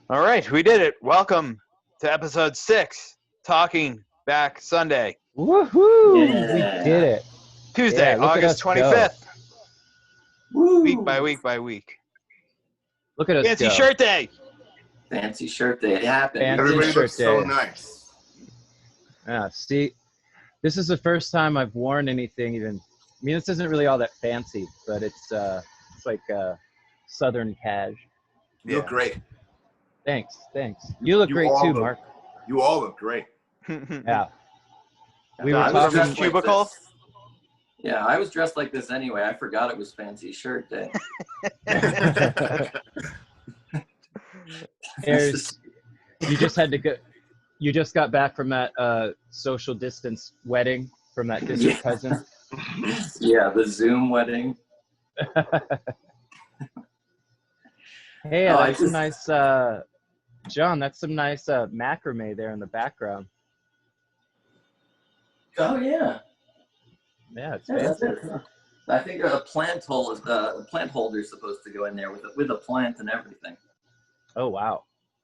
All right, we did it. Welcome to episode 6, Talking Back Sunday, Woohoo! We did Yeah. it. Tuesday, Yeah, look at August us go. 25th, Woo. week by week by week. Look at us Fancy go. shirt day. Fancy shirt day. It happened. Fancy Everybody shirt looks so day. nice. Yeah, see, this is the first time I've worn anything even. I mean, this isn't really all that fancy, but it's like Southern cash. You look great. Thanks. You look great too, Mark. You all look great. Yeah. We No, were I was talking. dressed like Cubicle? this. Yeah, I was dressed like this anyway. I forgot it was fancy shirt day. There's, you just had to go. You just got back from that social distance wedding from that distant cousin. Yeah, the Zoom wedding. Hey, Oh, that's some nice, John. That's some nice macrame there in the background. Oh yeah. Yeah, it's Yeah, that's fancy. it. I think a plant holder is supposed to go in there with a plant and everything, Oh wow.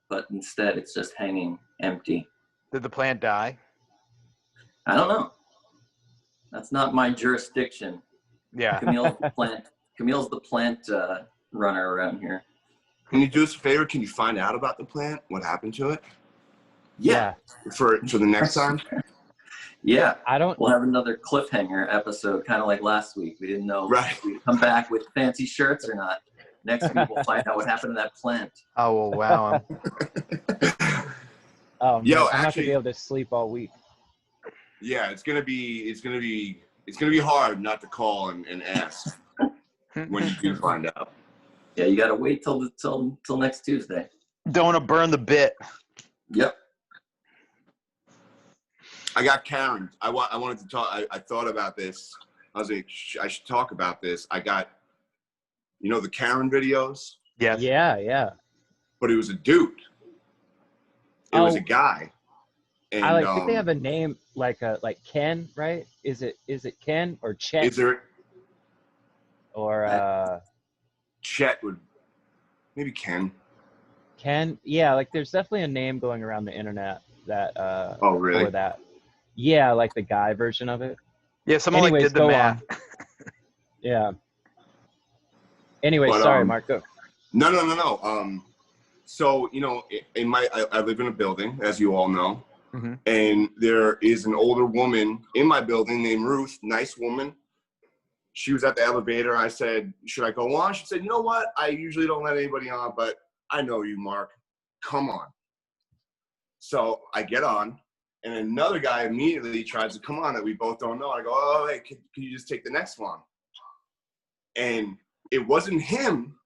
but instead it's just hanging empty. Did the plant die? I don't know. That's not my jurisdiction. Yeah. Camille's the plant runner around here. Can you do us a favor? Can you find out about the plant? What happened to it? Yeah. For the next time? Yeah. I don't. We'll have another cliffhanger episode, kind of like last week. We didn't know Right. if we'd come back with fancy shirts or not. Next week we'll find out what happened to that plant. Oh, well, wow. Oh, Yo, man, I'm not gonna actually- be able to sleep all week. Yeah, it's gonna be hard not to call and ask when you do find out. Yeah, you gotta wait till next Tuesday. Don't want to burn the bit. Yep. I got Karen. I wanted to talk. I thought about this. I was like, I should talk about this. I got, the Karen videos, Yes. Yeah. but it was a dude. It was Oh. a guy. And, I think they have a name like Ken, right? Is it Ken or Chet Is there or Chet would maybe Ken? Ken? Yeah, like there's definitely a name going around the internet that Oh really? for that. Yeah, like the guy version of it. Yeah, someone Anyways, did the go math. Yeah. Anyway, But, sorry, Mark. Go. No. So I live in a building, as you all know, Mhm. and there is an older woman in my building named Ruth. Nice woman. She was at the elevator. I said, "Should I go on?" She said, "You know what? I usually don't let anybody on, but I know you, Mark. Come on." So I get on, and another guy immediately tries to come on that we both don't know. I go, "Oh, hey, can you just take the next one?" And it wasn't him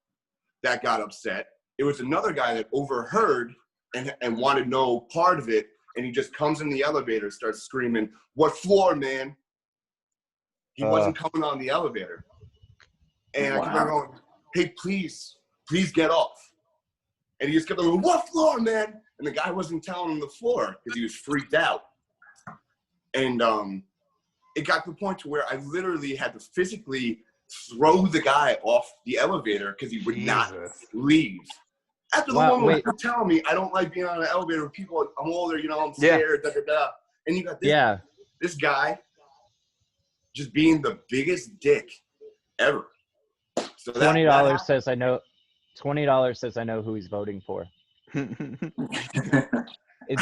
that got upset. It was another guy that overheard and wanted no part of it. And he just comes in the elevator, starts screaming, "What floor, man?" He wasn't coming on the elevator. And I kept on going, "Hey, please get off." And he just kept on going, "What floor, man?" And the guy wasn't telling him the floor because he was freaked out. And it got to the point to where I literally had to physically throw the guy off the elevator because he would not Jesus. leave. After the Wow, woman wait. was telling me, "I don't like being on an elevator with people. I'm older, I'm scared." And you got this guy just being the biggest dick ever. So $20 says I know. $20 says I know who he's voting for. Is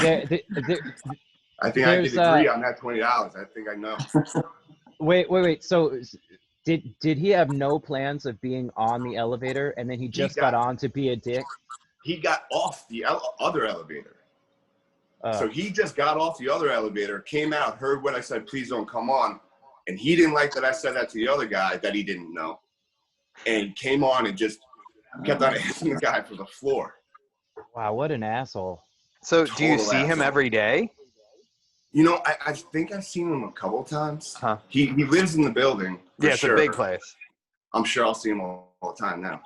there? I think I there's, could agree on that $20. I think I know. Wait. So, did he have no plans of being on the elevator, and then he just got on to be a dick? He got off the other elevator. Oh. So he just got off the other elevator, came out, heard what I said, "Please don't come on." And he didn't like that I said that to the other guy that he didn't know. And came on and just kept on asking the guy for the floor. Wow, what an asshole! So, do you Total see him asshole. every day? I think I've seen him a couple times. Huh. He lives in the building. For Yeah, it's sure. a big place. I'm sure I'll see him all the time now.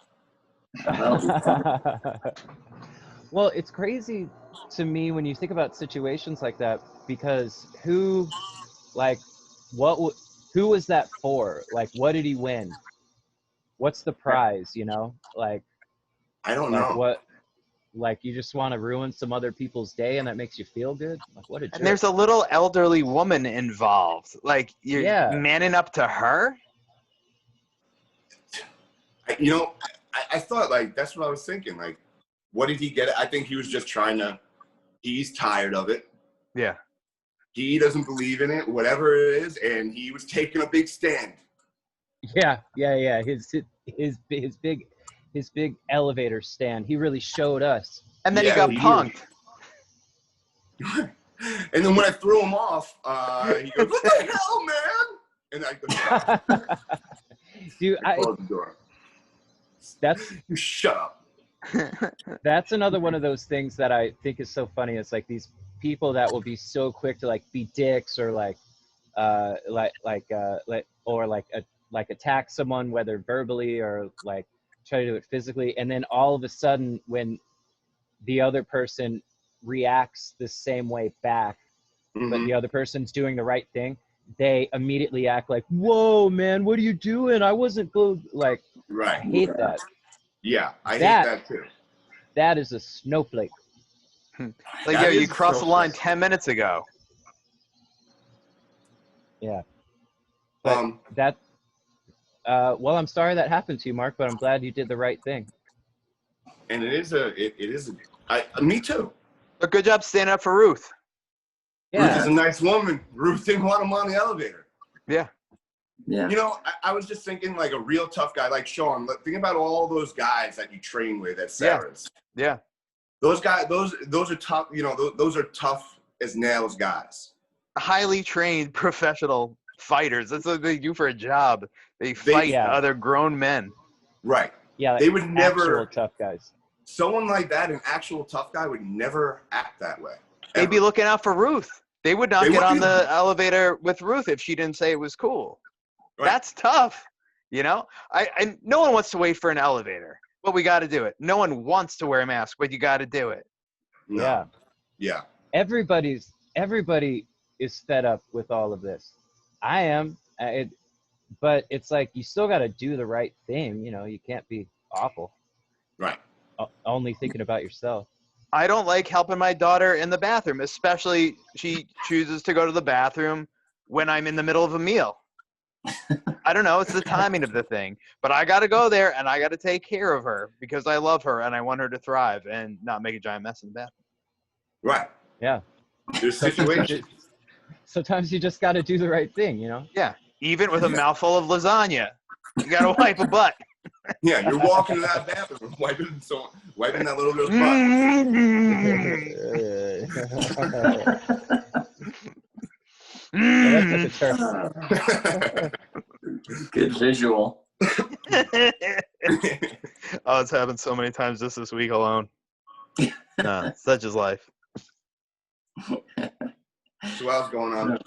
Well, it's crazy to me when you think about situations like that, because who was that for? Like, what did he win? What's the prize? Like I don't like know. what like you just want to ruin some other people's day and that makes you feel good. Like, what a jerk. And there's a little elderly woman involved. Like, you're manning up to her? I thought, like, that's what I was thinking. Like, what did he get? I think he was just trying to, he's tired of it. Yeah. He doesn't believe in it, whatever it is, and he was taking a big stand. Yeah. His big elevator stand. He really showed us. And then he got punked. And then when I threw him off, he goes, "What the hell, man?" And I go, dude, close the door. That's you shut up. That's another one of those things that I think is so funny. It's like these people that will be so quick to like be dicks or like attack someone, whether verbally or like try to do it physically, and then all of a sudden when the other person reacts the same way back, but the other person's doing the right thing, they immediately act like, "Whoa, man, what are you doing? I wasn't like." Right. I hate that. Yeah, I hate that too. That is a snowflake. Like, yo, you crossed the line 10 minutes ago. Yeah. But that. Well, I'm sorry that happened to you, Mark, but I'm glad you did the right thing. And it is me too. But good job standing up for Ruth. Yeah. Ruth is a nice woman. Ruth didn't want him on the elevator. Yeah. Yeah. You know, I was just thinking, like, a real tough guy like Shaun. Think about all those guys that you train with at Sarah's. Yeah. Those guys, those are tough. You know, those are tough as nails guys. Highly trained professional fighters. That's what they do for a job. They fight other grown men. Right. Yeah. Like they would never. Actual tough guys. Someone like that, an actual tough guy, would never act that way. They'd be looking out for Ruth. They would not get on the elevator with Ruth if she didn't say it was cool. Right. That's tough. You know, I no one wants to wait for an elevator, but we got to do it. No one wants to wear a mask, but you got to do it. No. Yeah. Yeah. Everybody is fed up with all of this. I am. But it's like you still got to do the right thing. You know, you can't be awful. Right. Only thinking about yourself. I don't like helping my daughter in the bathroom, especially she chooses to go to the bathroom when I'm in the middle of a meal. I don't know. It's the timing of the thing. But I got to go there, and I got to take care of her because I love her, and I want her to thrive and not make a giant mess in the bathroom. Right. Yeah. There's situations. Sometimes you just got to do the right thing, you know? Yeah. Even with a mouthful of lasagna, you got to wipe a butt. Yeah, you're walking to that bathroom, wiping that little girl's butt. Good visual. Oh, it's happened so many times just this week alone. Such is life. So what else going on?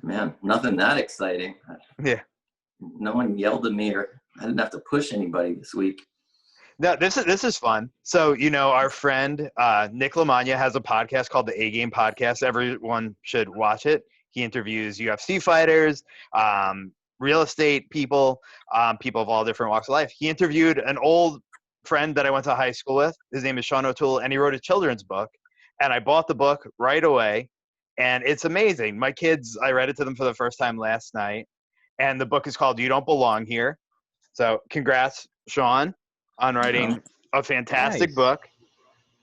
Man, nothing that exciting. Yeah. No one yelled at me, or I didn't have to push anybody this week. No, this is fun. So, you know, our friend Nick Lamagna has a podcast called the A Game Podcast. Everyone should watch it. He interviews UFC fighters, real estate people, people of all different walks of life. He interviewed an old friend that I went to high school with. His name is Shaun O'Toole, and he wrote a children's book. And I bought the book right away, and it's amazing. My kids, I read it to them for the first time last night, and the book is called You Don't Belong Here. So congrats, Shaun, on writing a fantastic book.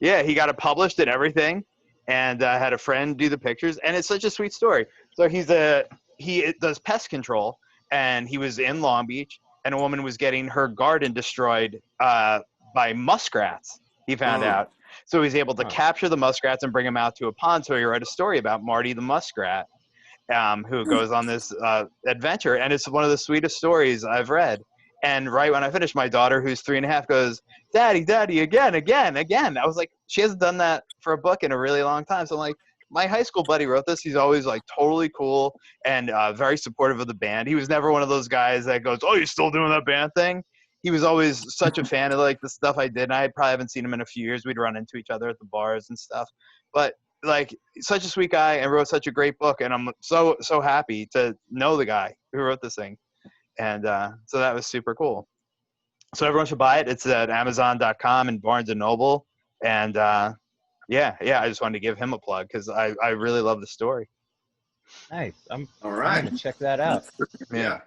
Yeah, he got it published and everything, and had a friend do the pictures, and it's such a sweet story. So he does pest control, and he was in Long Beach, and a woman was getting her garden destroyed by muskrats, he found out. So he was able to capture the muskrats and bring them out to a pond. So he wrote a story about Marty the muskrat, who goes on this adventure, and it's one of the sweetest stories I've read. And right when I finished, my daughter, who's 3.5, goes, Daddy, again. I was like, she hasn't done that for a book in a really long time. So I'm like, my high school buddy wrote this. He's always like totally cool and very supportive of the band. He was never one of those guys that goes, oh, you're still doing that band thing? He was always such a fan of like the stuff I did. And I probably haven't seen him in a few years. We'd run into each other at the bars and stuff. But like, such a sweet guy and wrote such a great book. And I'm so happy to know the guy who wrote this thing. And so that was super cool. So everyone should buy it. It's at Amazon.com and Barnes and Noble. And yeah, I just wanted to give him a plug because I really love the story. Nice. All I'm right. gonna check that out. Yeah.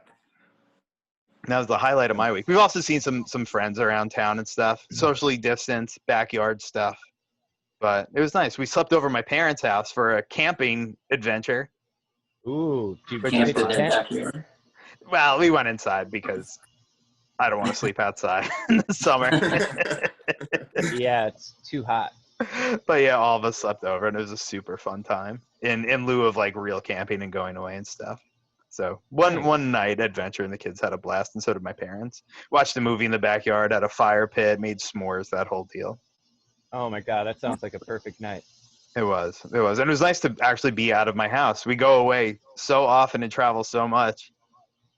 That was the highlight of my week. We've also seen some friends around town and stuff, socially distanced, backyard stuff. But it was nice. We slept over at my parents' house for a camping adventure. Ooh, did you Which pitch is a Camped in their tent? backyard. Well, we went inside because I don't want to sleep outside in the summer. Yeah, it's too hot. But yeah, all of us slept over, and it was a super fun time in lieu of like real camping and going away and stuff. So one night adventure, and the kids had a blast, and so did my parents. Watched a movie in the backyard, had a fire pit, made s'mores, that whole deal. Oh my god, that sounds like a perfect night. It was, and it was nice to actually be out of my house. We go away so often and travel so much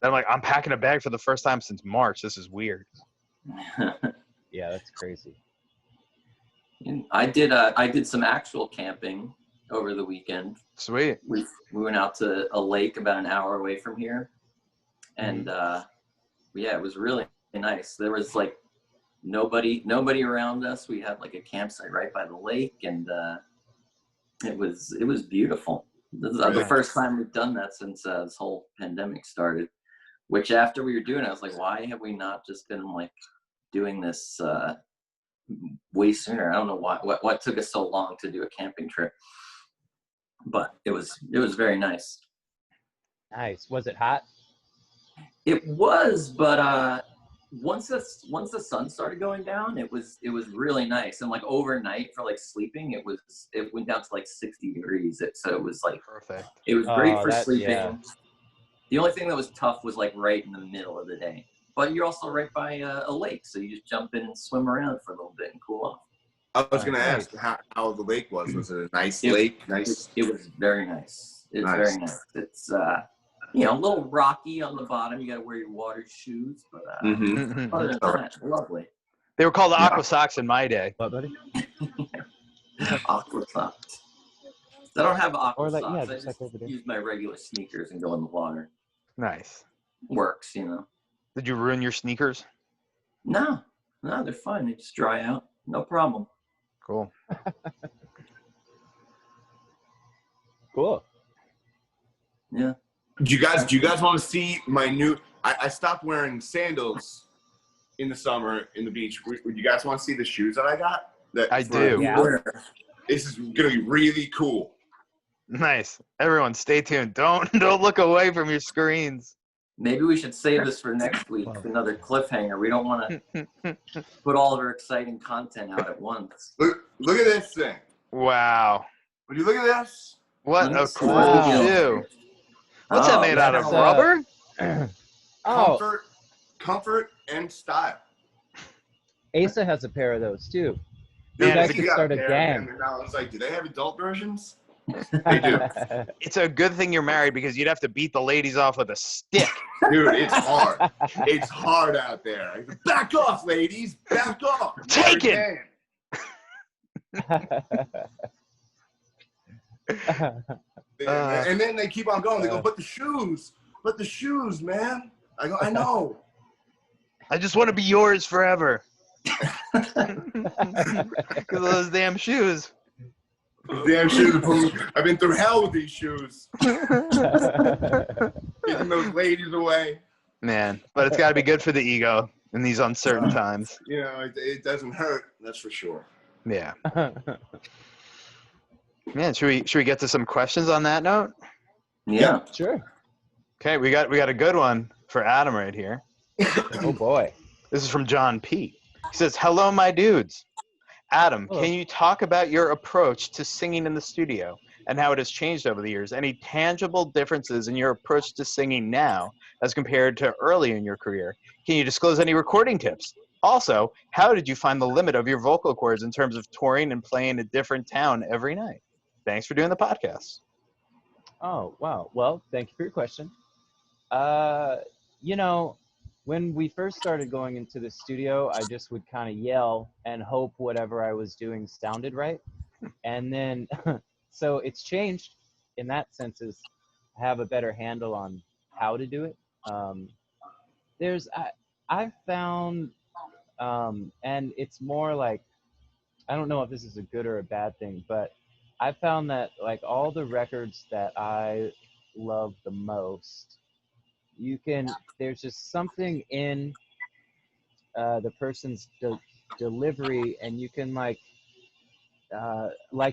that I'm packing a bag for the first time since March. This is weird. Yeah, that's crazy. And I did some actual camping over the weekend. Sweet. We went out to a lake about an hour away from here, and yeah, it was really nice. There was like nobody around us. We had like a campsite right by the lake, and it was beautiful. This is the first time we've done that since this whole pandemic started. Which after we were doing it, I was like, why have we not just been like doing this way sooner? I don't know what took us so long to do a camping trip, but it was very nice. Nice. Was it hot? It was, but once the sun started going down, it was really nice. And like overnight for like sleeping, it went down to like 60 degrees. So it was like Perfect. it was great for sleeping. Yeah. The only thing that was tough was like right in the middle of the day. But you're also right by a lake, so you just jump in and swim around for a little bit and cool off. I was going to ask how the lake was. Was it a nice lake? Nice. It was very nice. It's Nice. very nice. It's a little rocky on the bottom. You got to wear your water shoes, but other than that, lovely. They were called aqua socks in my day. What, buddy? Aqua socks. I don't have aqua Or like, socks. yeah, I just just like over there. use my regular sneakers and go in the water. Nice. Works, Did you ruin your sneakers? No, they're fine. They just dry out. No problem. Cool. Cool. Yeah. Do you guys want to see my new? I stopped wearing sandals in the summer in the beach. Would you guys want to see the shoes that I got? I do. Yeah. This is gonna be really cool. Nice. Everyone, stay tuned. Don't look away from your screens. Maybe we should save this for next week. Another cliffhanger. We don't want to put all of our exciting content out at once. Look at this thing. Wow. Would you look at this? What a cool Wow. shoe. What's that made out of? that's, Rubber? Oh, Comfort and style. Asa has a pair of those too. Man, You guys it's could start a gang. And I was like, do they have adult versions? They do. It's a good thing you're married because you'd have to beat the ladies off with a stick. Dude, it's hard. It's hard out there. Back off, ladies. Back off. Take it. And then they keep on going. They go, but the shoes, man. I go, I know. I just want to be yours forever. Because of those damn shoes. Damn shoes. I've been through hell with these shoes. Getting those ladies away. Man, but it's got to be good for the ego in these uncertain times. You know, it doesn't hurt. That's for sure. Yeah. Man, should we get to some questions on that note? Yeah. Sure. Okay, we got a good one for Adam right here. Oh boy. This is from John P. He says, "Hello, my dudes. Adam, Hello. can you talk about your approach to singing in the studio and how it has changed over the years? Any tangible differences in your approach to singing now as compared to early in your career? Can you disclose any recording tips? Also, how did you find the limit of your vocal cords in terms of touring and playing a different town every night? Thanks for doing the podcast." Oh, wow. Well, thank you for your question. When we first started going into the studio, I just would kind of yell and hope whatever I was doing sounded right. And then, so it's changed in that sense, is I have a better handle on how to do it. I've found And it's more like, I don't know if this is a good or a bad thing, but I found that like all the records that I love the most, there's just something in the person's delivery, and you can like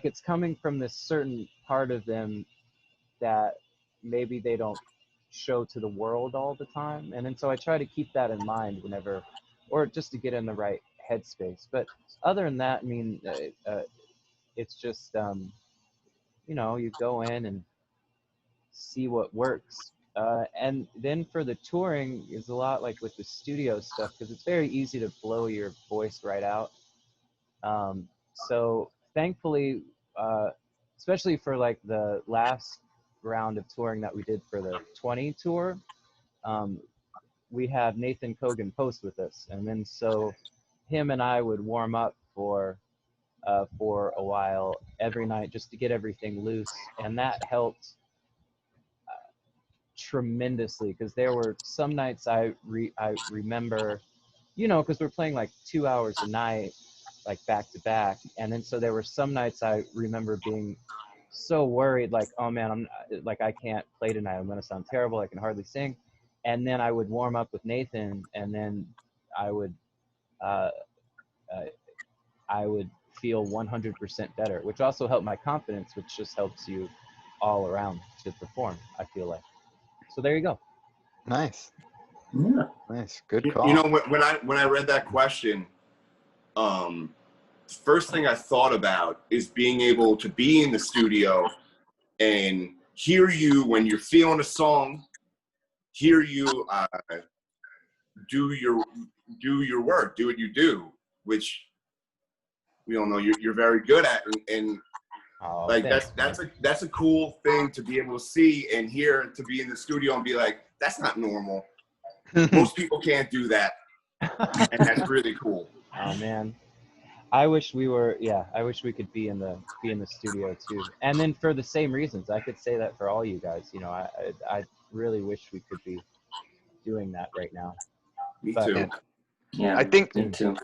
it's coming from this certain part of them that maybe they don't show to the world all the time. And then so I try to keep that in mind whenever, or just to get in the right headspace. But other than that, I mean, it's just, you go in and see what works. And then for the touring is a lot like with the studio stuff, because it's very easy to blow your voice right out. So thankfully, especially for like the last round of touring that we did for the 20 tour, we have Nathan Kogan Post with us. And then so him and I would warm up for a while every night just to get everything loose. And that helped tremendously, because there were some nights I remember, because we're playing like 2 hours a night, like back to back. And then so there were some nights I remember being so worried, like, oh man, I'm like, I can't play tonight, I'm going to sound terrible, I can hardly sing. And then I would warm up with Nathan, and then I would feel 100% better, which also helped my confidence, which just helps you all around to perform, I feel like. So there you go. Nice. Yeah. Nice. Good call. You know, when I read that question, first thing I thought about is being able to be in the studio and hear you when you're feeling a song, hear you do your work, do what you do, which we all know you're very good at, and like Thanks, that's a cool thing to be able to see and hear, to be in the studio and be like, that's not normal. Most people can't do that, and that's really cool. Oh man, I wish we could be in the studio too. And then for the same reasons, I could say that for all you guys. I really wish we could be doing that right now. Me too. Yeah, I think me too.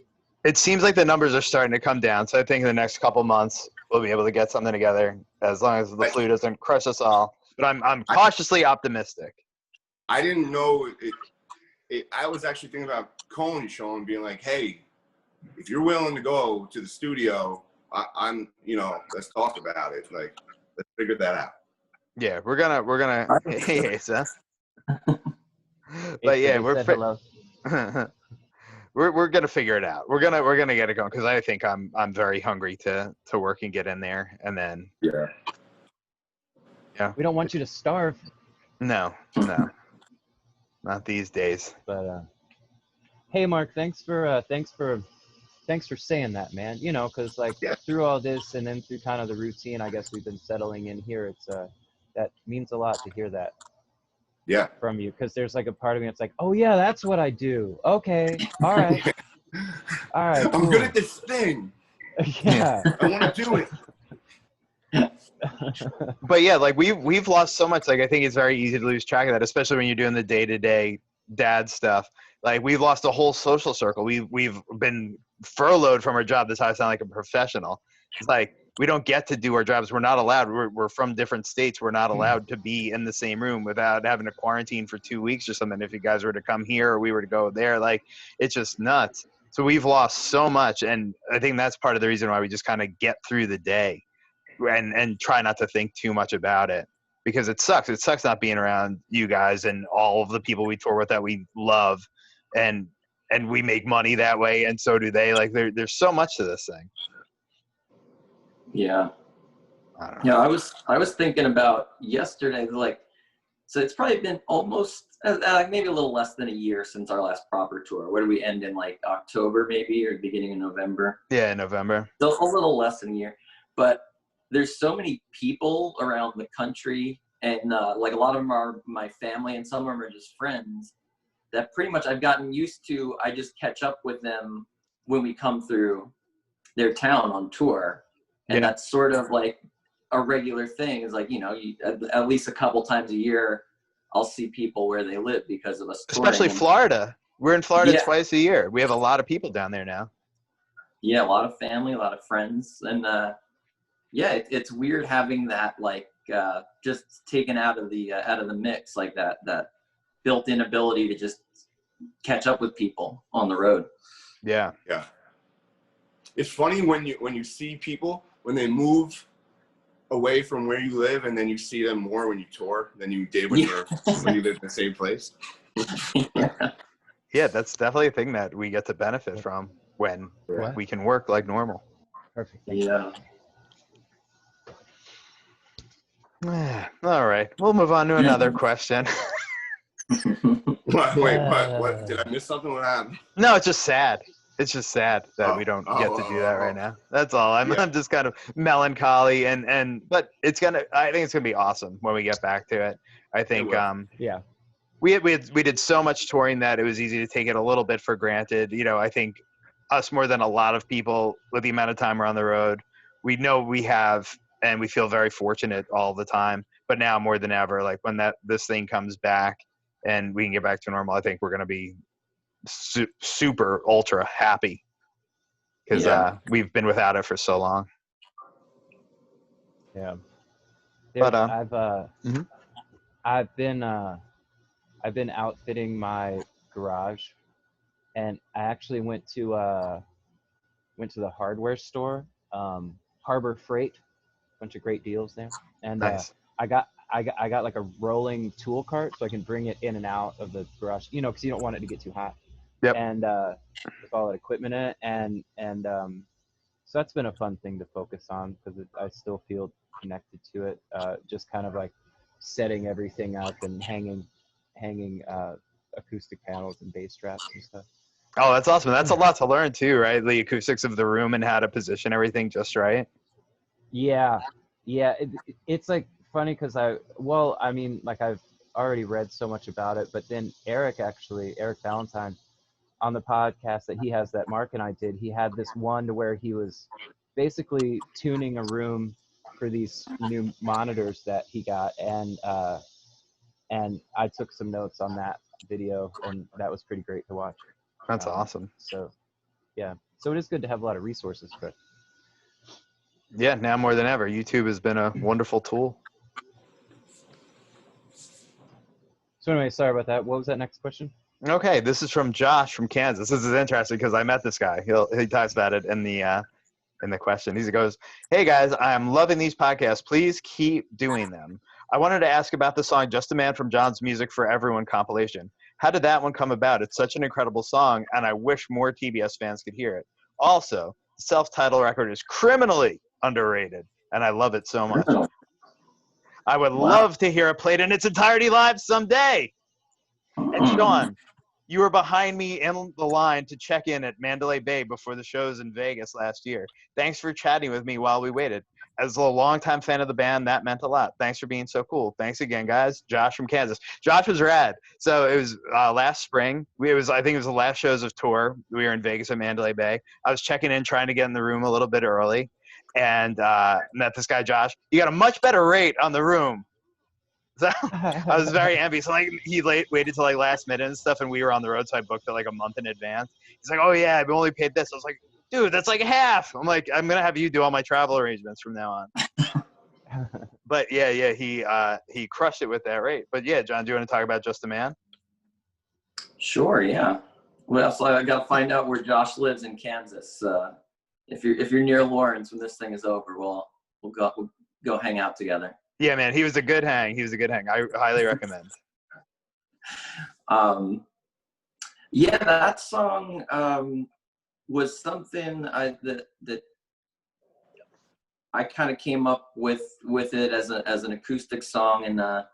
it seems like the numbers are starting to come down. So I think in the next couple months we'll be able to get something together, as long as the flu doesn't crush us all. But I'm cautiously optimistic. I didn't know it. I was actually thinking about calling you, Shaun, and being like, hey, if you're willing to go to the studio, I'm, let's talk about it. Like, let's figure that out. Yeah, we're gonna. Hey, Seth. But yeah, we're gonna figure it out. We're gonna get it going, because I think I'm very hungry to work and get in there, and then yeah. We don't want you to starve. No, not these days. But hey, Mark, thanks for saying that, man. Because through all this, and then through kind of the routine, I guess we've been settling in here. It's that means a lot to hear that. Yeah. From you, because there's like a part of me that's like, oh yeah, that's what I do. Okay, all right, all right. Cool. I'm good at this thing. Yeah. I want to do it. But yeah, like we've lost so much. Like I think it's very easy to lose track of that, especially when you're doing the day-to-day dad stuff. Like we've lost a whole social circle. We've been furloughed from our job. That's how I sound like a professional. It's like we don't get to do our jobs. We're not allowed. We're from different states. We're not allowed to be in the same room without having to quarantine for 2 weeks or something. If you guys were to come here or we were to go there, like it's just nuts. So we've lost so much, and I think that's part of the reason why we just kind of get through the day and try not to think too much about it, because it sucks. It sucks not being around you guys and all of the people we tour with that we love, and we make money that way, and so do they. Like there's so much to this thing. Yeah. I don't know. Yeah, I was thinking about yesterday, so it's probably been almost maybe a little less than a year since our last proper tour. Where did we end in, like October maybe, or beginning of November? Yeah, November. So a little less than a year. But there's so many people around the country, and like a lot of them are my family and some of them are just friends, that pretty much I've gotten used to. I just catch up with them when we come through their town on tour. And that's sort of like a regular thing. Is like, at least a couple times a year, I'll see people where they live because of us touring. Especially Florida. We're in Florida Yeah. twice a year. We have a lot of people down there now. Yeah, a lot of family, a lot of friends, and it's weird having that like just taken out of the mix, like that built-in ability to just catch up with people on the road. Yeah. Yeah. It's funny when you see people when they move away from where you live, and then you see them more when you tour than you did when when you lived in the same place. Yeah, that's definitely a thing that we get to benefit from when we can work like normal. Perfect. Yeah. All right, we'll move on to another question. Wait, what? Did I miss something? What happened? No, it's just sad. It's just sad that we don't get to do that right now. That's all. I'm just kind of melancholy but I think it's gonna be awesome when we get back to it. I think we did so much touring that it was easy to take it a little bit for granted. You know, I think us more than a lot of people with the amount of time we're on the road, we know we have, and we feel very fortunate all the time. But now more than ever, like when this thing comes back and we can get back to normal, I think we're gonna be super ultra happy because we've been without it for so long. Yeah. But I've been outfitting my garage, and I actually went to the hardware store, Harbor Freight, bunch of great deals there, and nice. I got like a rolling tool cart so I can bring it in and out of the garage, you know, because you don't want it to get too hot. Yep. And with all that equipment in it, and so that's been a fun thing to focus on because I still feel connected to it. Just kind of like setting everything up and hanging acoustic panels and bass traps and stuff. Oh, that's awesome. That's a lot to learn too, right? The acoustics of the room and how to position everything just right. Yeah. It's like funny because I've already read so much about it, but then Eric Valentine, on the podcast that he has that Mark and I did, he had this one to where he was basically tuning a room for these new monitors that he got, and I took some notes on that video, and that was pretty great to watch. That's awesome. So it is good to have a lot of resources, but yeah, now more than ever, YouTube has been a wonderful tool. So anyway, sorry about that. What was that next question? Okay, this is from Josh from Kansas. This is interesting because I met this guy. He talks about it in the question. He goes, "Hey guys, I'm loving these podcasts. Please keep doing them. I wanted to ask about the song Just a Man from John's Music for Everyone compilation. How did that one come about? It's such an incredible song, and I wish more TBS fans could hear it. Also, the self-titled record is criminally underrated, and I love it so much. I would love to hear it played in its entirety live someday. And Shaun, you were behind me in the line to check in at Mandalay Bay before the shows in Vegas last year. Thanks for chatting with me while we waited. As a longtime fan of the band, that meant a lot. Thanks for being so cool. Thanks again, guys." Josh from Kansas. Josh was rad. So it was last spring. I think it was the last shows of tour. We were in Vegas at Mandalay Bay. I was checking in, trying to get in the room a little bit early, and met this guy, Josh. You got a much better rate on the room. So I was very envious. So he waited till last minute and stuff, and we were on the road, so I booked it a month in advance. He's like, "Oh yeah, I've only paid this." I was like, "Dude, that's like half." I'm like, "I'm gonna have you do all my travel arrangements from now on." But yeah, he crushed it with that rate. But yeah, John, do you want to talk about Just a Man? Sure, yeah. Well, so I got to find out where Josh lives in Kansas. If you're near Lawrence when this thing is over, we'll go hang out together. Yeah, man, he was a good hang. I highly recommend. Yeah, that song was something that I kind of came up with it as an acoustic song, and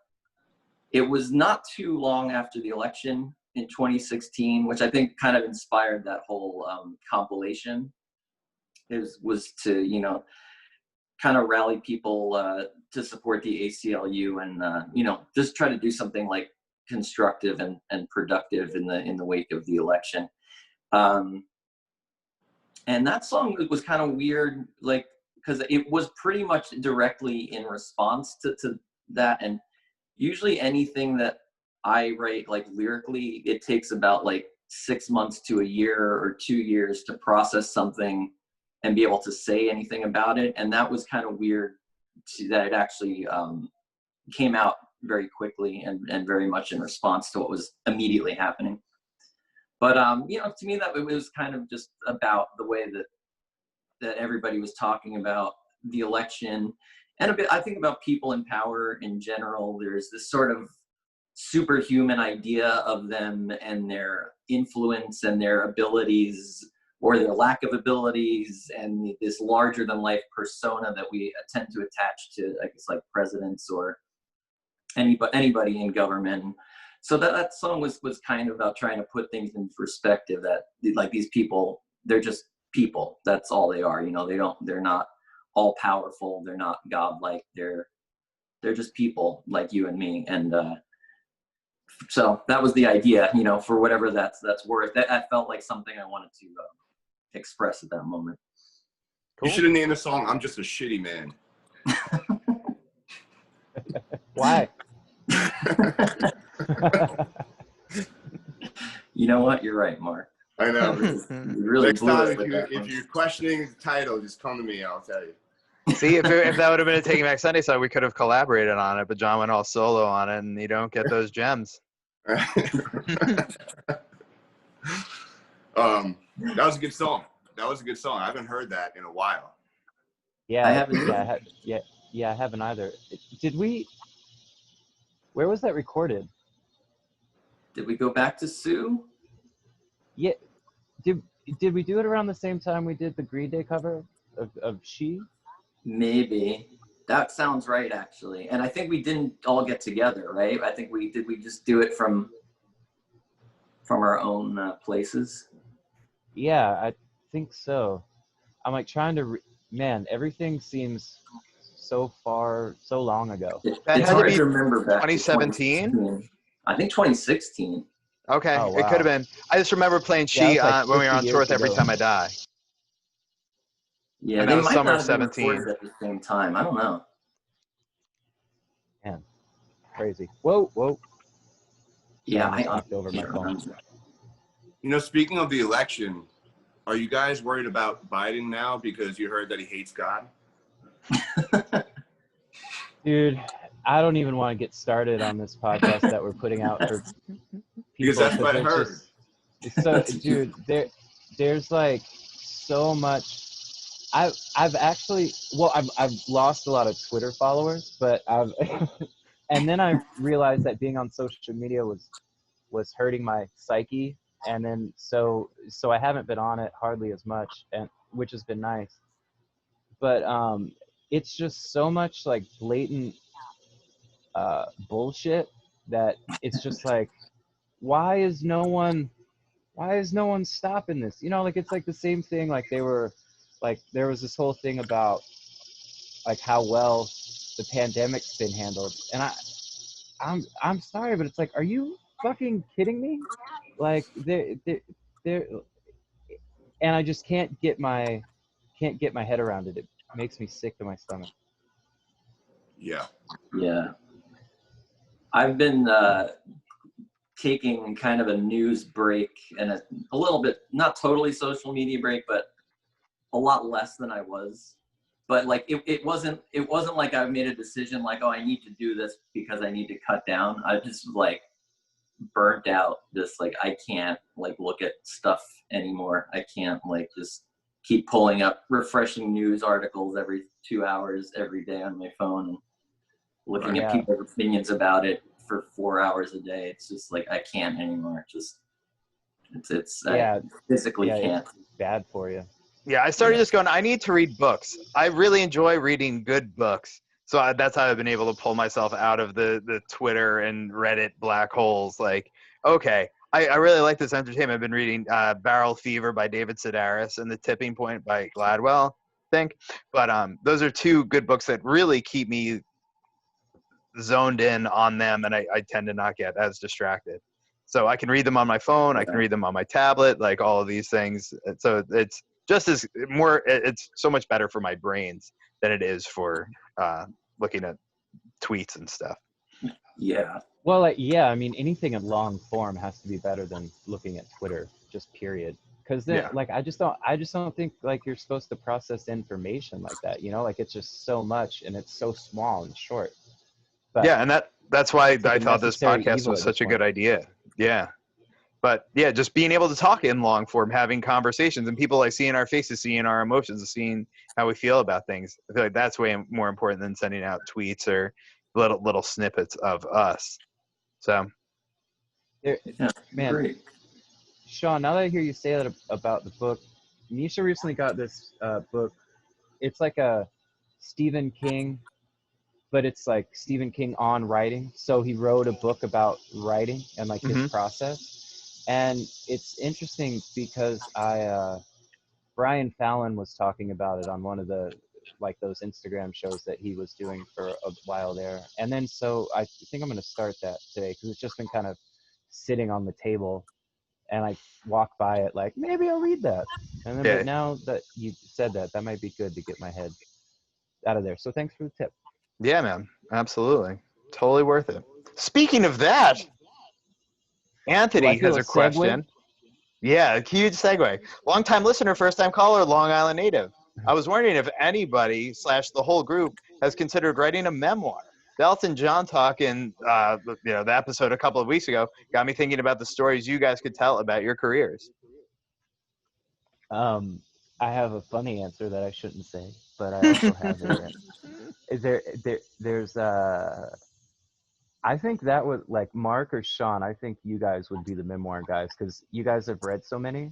it was not too long after the election in 2016, which I think kind of inspired that whole compilation. It was to kind of rally people to support the ACLU, and just try to do something constructive and productive in the wake of the election. And that song was kind of weird, because it was pretty much directly in response to that. And usually anything that I write lyrically, it takes about 6 months to a year or 2 years to process something and be able to say anything about it. And that was kind of weird that it actually came out very quickly and very much in response to what was immediately happening. But, you know, to me, that it was kind of just about the way that everybody was talking about the election, and a bit, I think, about people in power in general. There's this sort of superhuman idea of them and their influence and their abilities or their lack of abilities, and this larger than life persona that we tend to attach to, I guess, like presidents or anybody in government. So that song was kind of about trying to put things in perspective, that like these people, they're just people. That's all they are. You know, they're not all powerful. They're not godlike. They're just people like you and me. And so that was the idea, you know, for whatever that's worth. That felt like something I wanted to express at that moment. Cool. You should have named the song "I'm Just a Shitty Man." Why? You know what? You're right, Mark. I know. Really Next time, if you're questioning the title, just come to me. I'll tell you. See, if that would have been a Taking Back Sunday song, we could have collaborated on it, but John went all solo on it, and you don't get those gems. That was a good song. That was a good song. I haven't heard that in a while. Yeah, I haven't. I haven't either. Did we? Where was that recorded? Did we go back to Sue? Yeah. Did we do it around the same time we did the Green Day cover of She? Maybe. That sounds right, actually. And I think we didn't all get together, right? I think we just do it from our own places. Yeah, I think so. I'm like trying to, man, everything seems so long ago. That It's had to hard be to remember back 2017? I think 2016. Okay, Oh, wow. It could have been. I just remember playing Yeah, She like when we were 50 on tour with years Every ago. Time I Die. Yeah, And they that was might summer not of have been 17. recorded at the same time. I don't know. Man, crazy. Whoa. Yeah, Someone I knocked over my phone. remember. You know, speaking of the election, are you guys worried about Biden now because you heard that he hates God? Dude, I don't even want to get started on this podcast that we're putting out for people. Because that's what I heard. Dude, there's like so much. I've actually, well, I've lost a lot of Twitter followers, but and then I realized that being on social media was hurting my psyche, and then so I haven't been on it hardly as much, and which has been nice. But it's just so much like blatant bullshit that it's just like, why is no one stopping this? You know, like it's like the same thing. Like there was this whole thing about like how well the pandemic's been handled, and I'm sorry, but it's like, are you fucking kidding me? Like they're and I just can't get my head around it. It makes me sick to my stomach. Yeah. Yeah. I've been taking kind of a news break and a little bit, not totally social media break, but a lot less than I was. But like it wasn't like I made a decision like, oh, I need to do this because I need to cut down. I just was like burnt out. Just like, I can't like look at stuff anymore. I can't like just keep pulling up refreshing news articles every 2 hours every day on my phone and looking at people's opinions about it for 4 hours a day. It's just like, I can't anymore. Just I physically can't. It's bad for you. Yeah, I started just going, I need to read books. I really enjoy reading good books. So that's how I've been able to pull myself out of the Twitter and Reddit black holes. Like, okay, I really like this entertainment. I've been reading Barrel Fever by David Sedaris and The Tipping Point by Gladwell, I think. But those are two good books that really keep me zoned in on them, and I tend to not get as distracted. So I can read them on my phone. I can read them on my tablet, like all of these things. So it's just as more, it's so much better for my brains than it is for looking at tweets and stuff. Yeah. Well, like, yeah, I mean, anything in long form has to be better than looking at Twitter, just period. Because then, Yeah. like, I just don't think like you're supposed to process information like that. You know, like it's just so much and it's so small and short. But Yeah, and that's why it's like I a thought this necessary podcast evil was at this such a point. good idea. Yeah. But yeah, just being able to talk in long form, having conversations, and people like seeing our faces, seeing our emotions, seeing how we feel about things. I feel like that's way more important than sending out tweets or little snippets of us. So There, Yeah. man, Great. Shaun, now that I hear you say that about the book, Nisha recently got this book. It's like a Stephen King, but it's like Stephen King on writing. So he wrote a book about writing and like his process. And it's interesting because Brian Fallon was talking about it on one of the like those Instagram shows that he was doing for a while there. And then so I think I'm going to start that today because it's just been kind of sitting on the table, and I walk by it like maybe I'll read that. And then yeah, but now that you said that, that might be good to get my head out of there. So thanks for the tip. yeah, man, absolutely, totally worth it. Speaking of that, Do I Anthony feel has a a segue? question. Yeah, huge segue. Long-time listener, first-time caller, Long Island native. I was wondering if anybody / the whole group has considered writing a memoir. The Elton John talk in the episode a couple of weeks ago got me thinking about the stories you guys could tell about your careers. I have a funny answer that I shouldn't say, but I also have there's I think that would like Mark or Shaun. I think you guys would be the memoir guys because you guys have read so many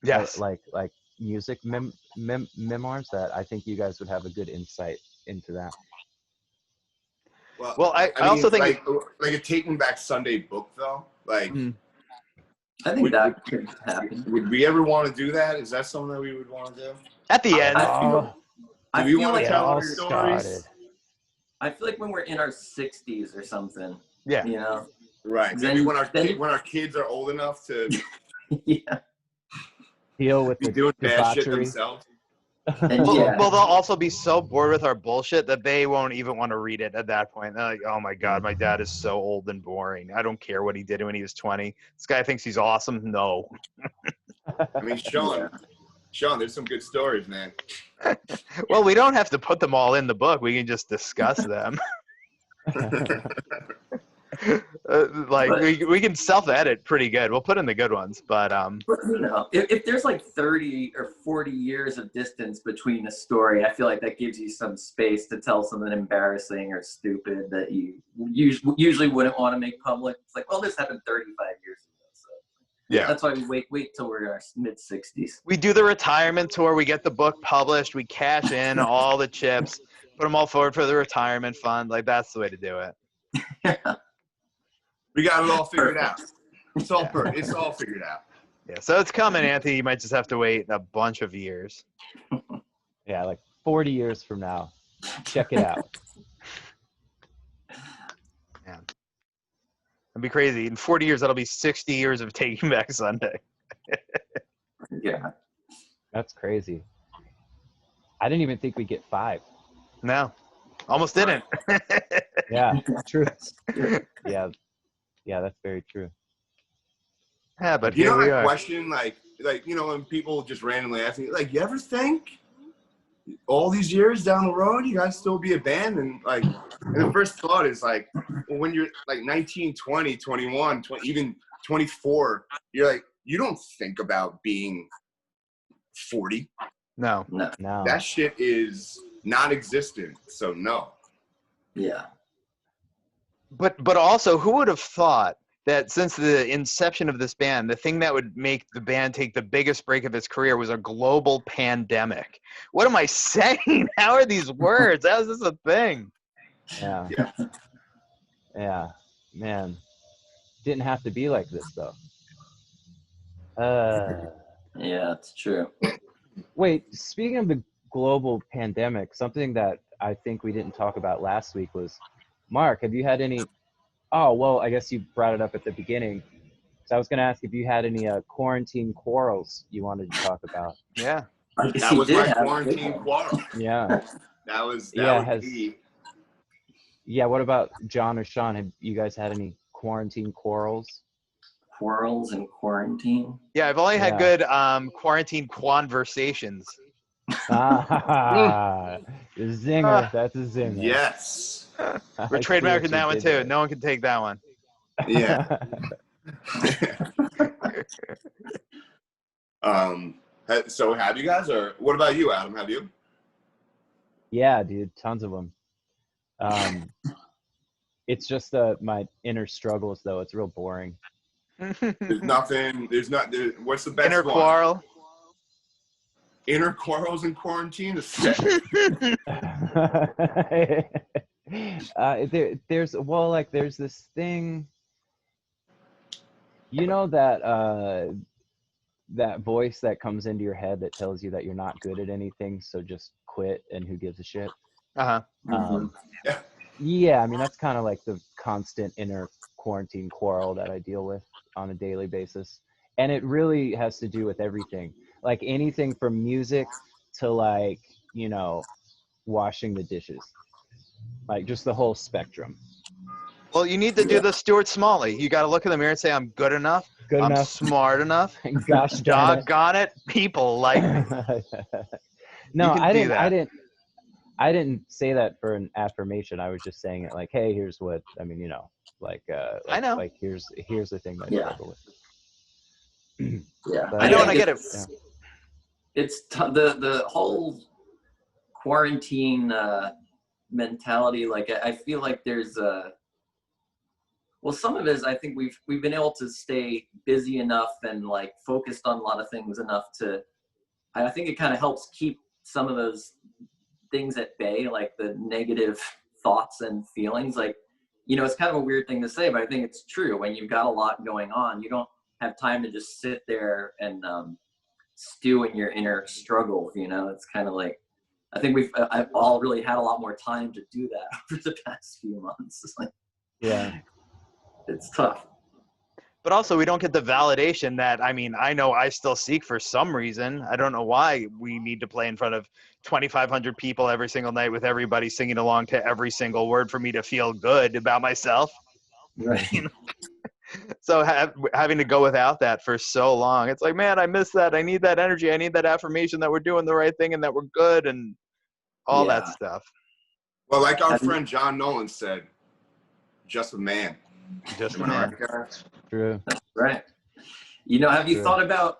Yes. like music memoirs that I think you guys would have a good insight into that. Well, I mean, also think like a Taking Back Sunday book though. Like, I think that could happen. would we ever want to do that? Is that something that we would want to do? at the end, Oh, Do we want to like tell all our stories? started. I feel like when we're in our 60s or something, yeah, you know. Right. Then- Maybe when then- our kids are old enough to Yeah. Deal with be the doing bad shit debauchery. themselves. And well, yeah. they'll also be so bored with our bullshit that they won't even want to read it at that point. They're like, oh my God, my dad is so old and boring. I don't care what he did when he was 20. This guy thinks he's awesome. No. I mean, Shaun, there's some good stories, man. Well, we don't have to put them all in the book. We can just discuss them. We can self-edit pretty good. We'll put in the good ones, but you know, if there's like 30 or 40 years of distance between a story, I feel like that gives you some space to tell something embarrassing or stupid that you usually wouldn't want to make public. It's like, well, this happened 35 years ago, so yeah, that's why we wait till we're in our mid-60s. we do the retirement tour. We get the book published. We cash in all the chips, put them all forward for the retirement fund. Like that's the way to do it. We got it all figured out. It's all it's all figured out. Yeah, so it's coming, Anthony. You might just have to wait a bunch of years. Yeah, like 40 years from now. Check it out. Yeah. It'd be crazy. In 40 years, that'll be 60 years of Taking Back Sunday. Yeah. That's crazy. I didn't even think we'd get 5. No, almost didn't. Yeah, true. Yeah, that's very true. Yeah, but You here know we that are. question, like you know, when people just randomly ask me, like, you ever think all these years down the road you guys still be a band? And like, and the first thought is like, well, when you're like 19, 20, 21, 20, even 24, you're like, you don't think about being 40. No. No. That shit is non-existent. So no. Yeah. But also, who would have thought that since the inception of this band, the thing that would make the band take the biggest break of its career was a global pandemic? What am I saying? How are these words? How is this a thing? Yeah. Yeah. Yeah. Man. Didn't have to be like this though. Yeah, it's true. Wait, speaking of the global pandemic, something that I think we didn't talk about last week was, Mark, have you had any, oh, well, I guess you brought it up at the beginning. So I was going to ask if you had any quarantine quarrels you wanted to talk about. Yeah. That was my quarantine quarrel. Yeah. That was Yeah, would be. Yeah, what about John or Shaun? Have you guys had any quarantine quarrels? Quarrels in quarantine. Yeah, I've only had Yeah. good quarantine conversations. Ah, the zinger. That's a zinger. Yes. We're I see trademarking what that you one did too. there. No one can take that one. Yeah. So have you guys, or what about you, Adam? Have you? Yeah, dude, tons of them. It's just my inner struggles, though. It's real boring. There's nothing. What's the best Inner one? quarrel. Inner quarrels in quarantine is sick. There's this thing, you know, that voice that comes into your head that tells you that you're not good at anything, so just quit and who gives a shit. Uh-huh. Yeah. Yeah, I mean, that's kind of like the constant inner quarantine quarrel that I deal with on a daily basis. And it really has to do with everything, like anything from music to, like, you know, washing the dishes, like just the whole spectrum. Well, you need to do the Stuart Smalley. You got to look in the mirror and say, I'm good enough. Good I'm enough. smart enough. Gosh darn it. Doggone it. People like me. No, You can I do that. I didn't say that for an affirmation. I was just saying it like, hey, here's what I mean, you know, I know. like here's the thing that I Yeah. struggle with. Yeah. But, I know, and I get it. yeah. It's the whole quarantine mentality. Like, I feel like there's well, some of it is, I think we've been able to stay busy enough and like focused on a lot of things enough to, I think it kind of helps keep some of those things at bay, like the negative thoughts and feelings. Like, you know, it's kind of a weird thing to say, but I think it's true. When you've got a lot going on, you don't have time to just sit there and stew in your inner struggles. You know, it's kind of like, I think I've all really had a lot more time to do that over the past few months. It's like, Yeah. it's tough. But also, we don't get the validation that, I mean, I know I still seek for some reason. I don't know why we need to play in front of 2,500 people every single night with everybody singing along to every single word for me to feel good about myself. Right. You know? So having to go without that for so long, it's like, man, I miss that. I need that energy. I need that affirmation that we're doing the right thing and that we're good and all that stuff. Well, like our friend John Nolan said, just a man. Just a man. True. Right. You know, have you True. thought about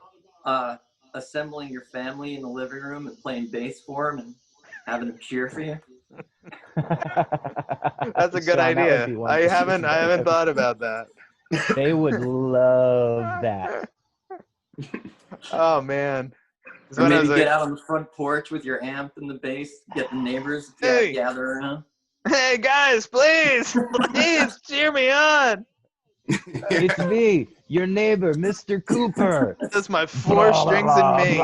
assembling your family in the living room and playing bass for them and having them cheer for you? That's a good Shaun, that would idea. be I wonderful. haven't thought about that. They would love that. Oh man. Or maybe get out on the front porch with your amp and the bass, get the neighbors to gather around. Hey guys, please cheer me on. It's me, your neighbor, Mr. Cooper. That's my four strings and me.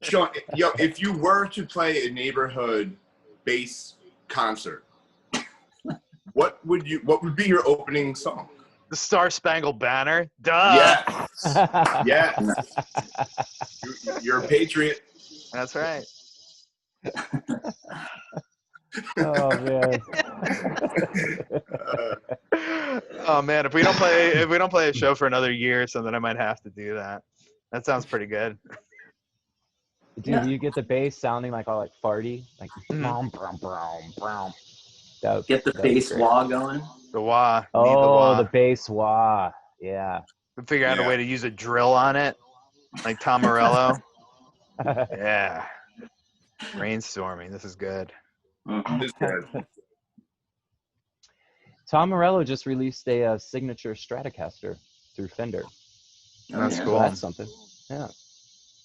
Shaun, yo, if you were to play a neighborhood bass concert, what would be your opening song? The Star Spangled Banner. Duh. Yes. Yes. You're a patriot. That's right. Oh man. Oh man, if we don't play a show for another year or something, I might have to do that. That sounds pretty good. Dude, you get the bass sounding like all like farty, like brown, brown, brown, brown. Get the bass wah going. The wah. Oh, the bass wah. Yeah. We figure out a way to use a drill on it, like Tom Morello. Yeah. Brainstorming. This is good. This is good. Tom Morello just released a signature Stratocaster through Fender. That's cool. So that's something. Yeah.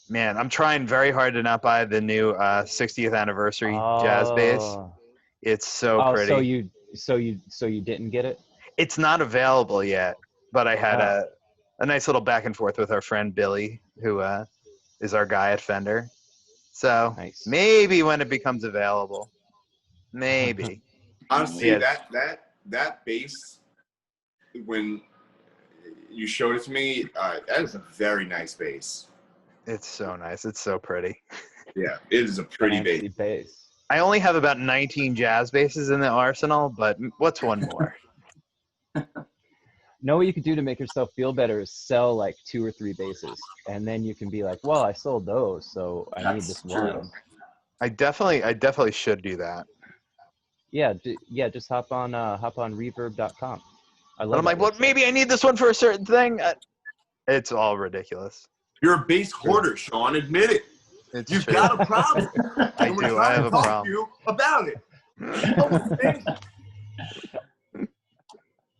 Man, I'm trying very hard to not buy the new 60th anniversary jazz bass. It's so pretty. So you didn't get it? It's not available yet, but I had a nice little back and forth with our friend Billy, who is our guy at Fender. So maybe when it becomes available, maybe. Honestly, that bass, when you showed it to me, that is a very nice bass. It's so nice. It's so pretty. Yeah, it is a pretty bass. I only have about 19 jazz basses in the arsenal, but what's one more? Know what you could do to make yourself feel better is sell like 2 or 3 bases, and then you can be like, well, I sold those, so I need this That's true. one. I definitely should do that. Yeah, just hop on reverb.com. I But love I'm that like, well, website. maybe I need this one for a certain thing. It's all ridiculous. You're a base hoarder, Shaun. Admit it. It's You've true. got a problem. I And we're do. I trying have to a talk problem. to you about it. Come on, man.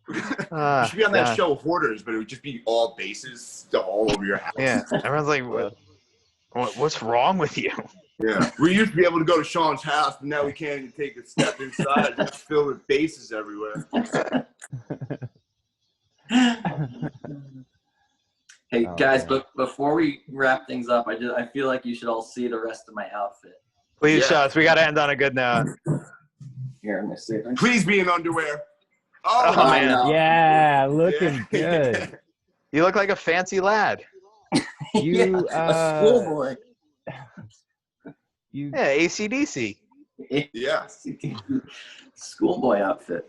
You should be on that Yeah. show, Hoarders, but it would just be all bases all over your house. Yeah. Everyone's like, what's wrong with you? Yeah. We used to be able to go to Shaun's house, but now we can't even take a step inside. It's filled with bases everywhere. Hey Oh, guys, man. but before we wrap things up, I feel like you should all see the rest of my outfit. Please Yeah. show us. We got to end on a good note. Here, let me see. Please be in underwear. Oh, I man. know. Yeah, looking Yeah. good. You look like a fancy lad. You, a schoolboy. You, Yeah, AC/DC. Yeah. Schoolboy outfit.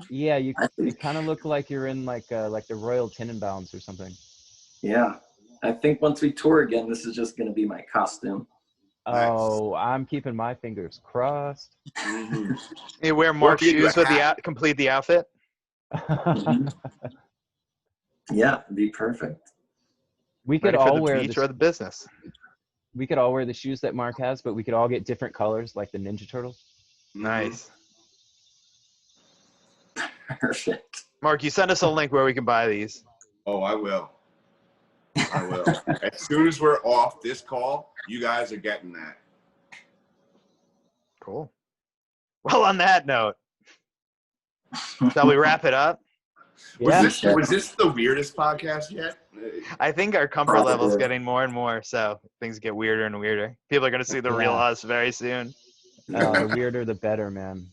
yeah, you I think, kind of look like you're in like the Royal Tenenbaums or something. yeah. I think once we tour again, this is just going to be my costume. Oh, I'm keeping my fingers crossed. Mhm. You wear Mark's Or maybe shoes a with the hat. complete the outfit. Yeah, it'd be perfect. We could Ready for all the wear beach this. or the business. We could all wear the shoes that Mark has, but we could all get different colors, like the Ninja Turtles. Nice. Perfect. Mark, you send us a link where we can buy these. Oh, I will. I will. As soon as we're off this call, you guys are getting that. Cool. Well, on that note, shall we wrap it up? Yeah. Was this the weirdest podcast yet? I think our comfort level is getting more and more, so things get weirder and weirder. People are going to see the real Yeah. us very soon. The weirder, the better, man.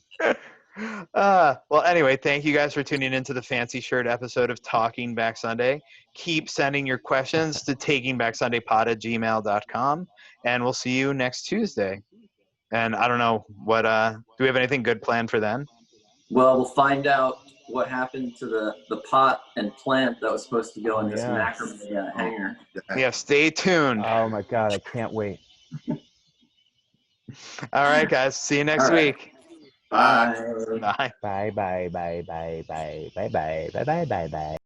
Well, anyway, thank you guys for tuning into the Fancy Shirt episode of Talking Back Sunday. Keep sending your questions to takingbacksundaypod@gmail.com, and we'll see you next Tuesday. And I don't know what, do we have anything good planned for then? Well, we'll find out what happened to the pot and plant that was supposed to go in this yeah. macrame hanger. Yeah, stay tuned. Oh my God, I can't wait. All right, guys. See you next All right. week. Bye. Bye. Bye. Bye, bye, bye, bye, bye, bye, bye, bye, bye, bye, bye.